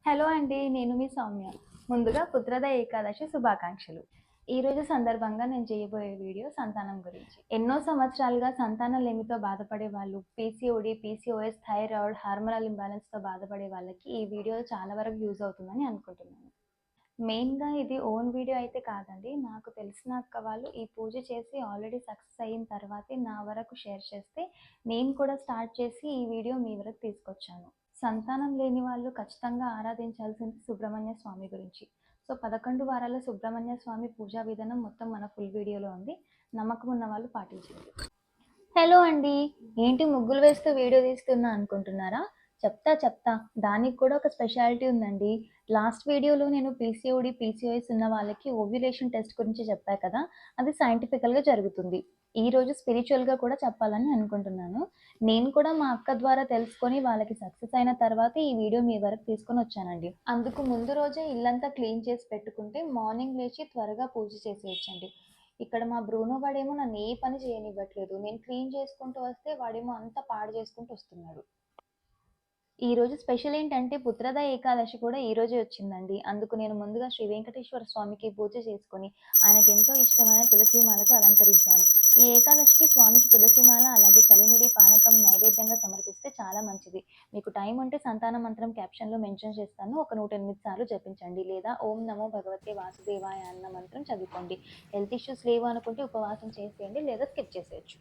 Hello అండి. నేను మీ సౌమ్య. ముందుగా పుత్రద ఏకాదశి శుభాకాంక్షలు. ఈరోజు సందర్భంగా నేను చేయబోయే వీడియో సంతానం గురించి. ఎన్నో సంవత్సరాలుగా సంతానం లేమితో బాధపడే వాళ్ళు, పీసీఓడీ, పీసీఓఎస్, థైరాయిడ్, హార్మోనల్ ఇంబాలెన్స్‌తో బాధపడే వాళ్ళకి ఈ వీడియో చాలా వరకు యూజ్ అవుతుందని అనుకుంటున్నాను. మెయిన్‌గా ఇది ఓన్ వీడియో అయితే కాదండి. నాకు తెలిసిన అక్క వాళ్ళు ఈ పూజ చేసి ఆల్రెడీ సక్సెస్ అయిన తర్వాతే నా వరకు షేర్ చేస్తే, నేను కూడా స్టార్ట్ చేసి ఈ వీడియో మీ వరకు తీసుకొచ్చాను. సంతానం లేని వాళ్ళు ఖచ్చితంగా ఆరాధించాల్సింది సుబ్రహ్మణ్య స్వామి గురించి. సో, 11 వారాల సుబ్రహ్మణ్య స్వామి పూజా విధానం మొత్తం మన ఫుల్ వీడియోలో ఉంది. నమ్మకం ఉన్న వాళ్ళు పాటించండి. హలో అండి. ఏంటి ముగ్గులు వేస్తూ వీడియో తీస్తున్నా అనుకుంటున్నారా? చెప్తా. దానికి కూడా ఒక స్పెషాలిటీ ఉందండి. లాస్ట్ వీడియోలో నేను పీసీఓడీ, పీసీఓఎస్ ఉన్న వాళ్ళకి ఓవ్యులేషన్ టెస్ట్ గురించి చెప్పా కదా! అది సైంటిఫికల్‌గా జరుగుతుంది. ఈరోజు స్పిరిచువల్‌గా కూడా చెప్పాలని అనుకుంటున్నాను. నేను కూడా మా అక్క ద్వారా తెలుసుకొని వాళ్ళకి సక్సెస్ అయిన తర్వాతే ఈ వీడియో మీ వరకు తీసుకొనొచ్చానండి. అందుకు ముందు రోజే ఇల్లంతా క్లీన్ చేసి పెట్టుకుంటే మార్నింగ్ లేచి త్వరగా పూజ చేసేయొచ్చండి. ఇక్కడ మా బ్రూనో వాడేమో నన్ను ఏ పని చేయనివ్వట్లేదు. నేను క్లీన్ చేసుకుంటూ వస్తే వాడేమో అంతా పాడు చేసుకుంటూ వస్తున్నాడు. ఈరోజు స్పెషల్ ఏంటంటే పుత్రద ఏకాదశి కూడా ఈరోజే వచ్చిందండి. అందుకు నేను ముందుగా శ్రీ వెంకటేశ్వర స్వామికి పూజ చేసుకొని ఆయనకెంతో ఇష్టమైన తులసిమాలతో అలంకరించాను. ఈ ఏకాదశికి స్వామికి తులసిమాల అలాగే చలిమిడి పానకం నైవేద్యంగా సమర్పిస్తే చాలా మంచిది. మీకు టైం ఉంటే సంతాన మంత్రం క్యాప్షన్‌లో మెన్షన్ చేస్తాను. ఒక 108 సార్లు జపించండి. లేదా ఓం నమో భగవతే వాసుదేవాయ అన్న మంత్రం చదువుకోండి. హెల్త్ ఇష్యూస్ లేవు అనుకుంటే ఉపవాసం చేసేయండి లేదా స్కిప్ చేసేయొచ్చు.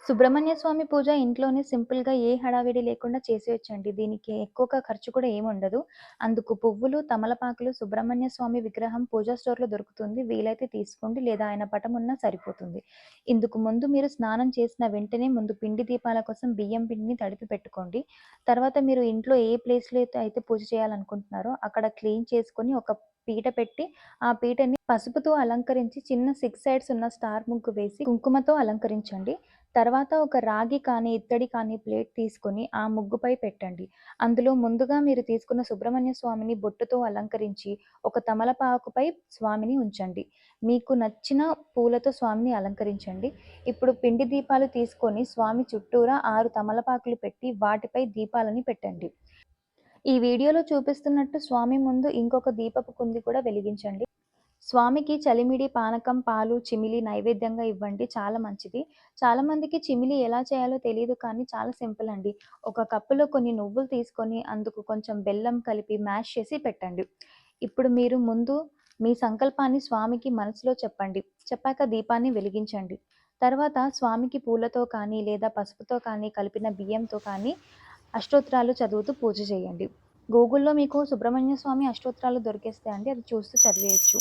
సుబ్రహ్మణ్య స్వామి పూజ ఇంట్లోనే సింపుల్‌గా ఏ హడావిడి లేకుండా చేసేయొచ్చండి. దీనికి ఎక్కువగా ఖర్చు కూడా ఏముండదు. అందుకు పువ్వులు, తమలపాకులు, సుబ్రహ్మణ్య స్వామి విగ్రహం పూజా స్టోర్‌లో దొరుకుతుంది. వీలైతే తీసుకోండి లేదా ఆయన పటం ఉన్నా సరిపోతుంది. ఇందుకు ముందు మీరు స్నానం చేసిన వెంటనే ముందు పిండి దీపాల కోసం బియ్యం పిండిని తడిపి పెట్టుకోండి. తర్వాత మీరు ఇంట్లో ఏ ప్లేస్‌లో అయితే పూజ చేయాలనుకుంటున్నారో అక్కడ క్లీన్ చేసుకొని ఒక పీట పెట్టి, ఆ పీటని పసుపుతో అలంకరించి చిన్న 6 సైడ్స్ ఉన్న స్టార్ ముగ్గు వేసి కుంకుమతో అలంకరించండి. తర్వాత ఒక రాగి కానీ, ఇత్తడి కానీ ప్లేట్ తీసుకొని ఆ ముగ్గుపై పెట్టండి. అందులో ముందుగా మీరు తీసుకున్న సుబ్రహ్మణ్య స్వామిని బొట్టుతో అలంకరించి, ఒక తమలపాకుపై స్వామిని ఉంచండి. మీకు నచ్చిన పూలతో స్వామిని అలంకరించండి. ఇప్పుడు పిండి దీపాలు తీసుకొని స్వామి చుట్టూరా 6 తమలపాకులు పెట్టి వాటిపై దీపాలని పెట్టండి. ఈ వీడియోలో చూపిస్తున్నట్టు స్వామి ముందు ఇంకొక దీపపు కుంది కూడా వెలిగించండి. స్వామికి చలిమిడి, పానకం, పాలు, చిమిలి నైవేద్యంగా ఇవ్వండి. చాలా మంచిది. చాలామందికి చిమిలి ఎలా చేయాలో తెలీదు కానీ చాలా సింపుల్ అండి. ఒక కప్పులో కొన్ని నువ్వులు తీసుకొని అందుకు కొంచెం బెల్లం కలిపి మ్యాష్ చేసి పెట్టండి. ఇప్పుడు మీరు ముందు మీ సంకల్పాన్ని స్వామికి మనసులో చెప్పండి. చెప్పాక దీపాన్ని వెలిగించండి. తర్వాత స్వామికి పూలతో కానీ లేదా పసుపుతో కానీ కలిపిన బియ్యంతో కానీ అష్టోత్తరాలు చదువుతూ పూజ చేయండి. గూగుల్‌లో మీకు సుబ్రహ్మణ్య స్వామి అష్టోత్తరాలు దొరికేస్తాయండి. అది చూస్తూ చదివేయొచ్చు.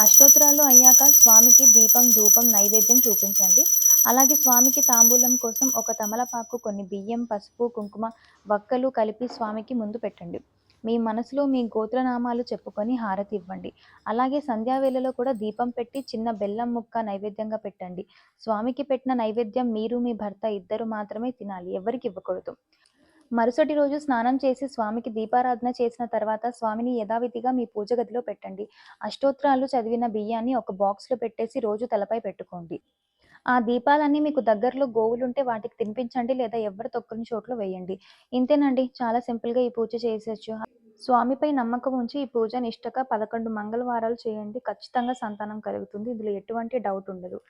అష్టోత్తరాలు అయ్యాక స్వామికి దీపం, ధూపం, నైవేద్యం చూపించండి. అలాగే స్వామికి తాంబూలం కోసం ఒక తమలపాకు, కొన్ని బియ్యం, పసుపు, కుంకుమ, వక్కలు కలిపి స్వామికి ముందు పెట్టండి. మీ మనసులో మీ గోత్రనామాలు చెప్పుకొని హారతి ఇవ్వండి. అలాగే సంధ్యావేళలో కూడా దీపం పెట్టి చిన్న బెల్లం ముక్క నైవేద్యంగా పెట్టండి. స్వామికి పెట్టిన నైవేద్యం మీరు, మీ భర్త ఇద్దరు మాత్రమే తినాలి. ఎవరికీ ఇవ్వకూడదు. మరుసటి రోజు స్నానం చేసి స్వామికి దీపారాధన చేసిన తర్వాత స్వామిని యథావిధిగా మీ పూజ గదిలో పెట్టండి. అష్టోత్తరాలు చదివిన బియ్యాన్ని ఒక బాక్స్‌లో పెట్టేసి రోజు తలపై పెట్టుకోండి. ఆ దీపాలన్నీ మీకు దగ్గరలో గోవులుంటే వాటికి తినిపించండి లేదా ఎవ్వరు తొక్కని చోట్లో వేయండి. ఇంతేనండి. చాలా సింపుల్‌గా ఈ పూజ చేసేయొచ్చు. స్వామిపై నమ్మకం ఉంచి ఈ పూజ నిష్టగా 11 మంగళవారాలు చేయండి. ఖచ్చితంగా సంతానం కలుగుతుంది. ఇందులో ఎటువంటి డౌట్ ఉండదు.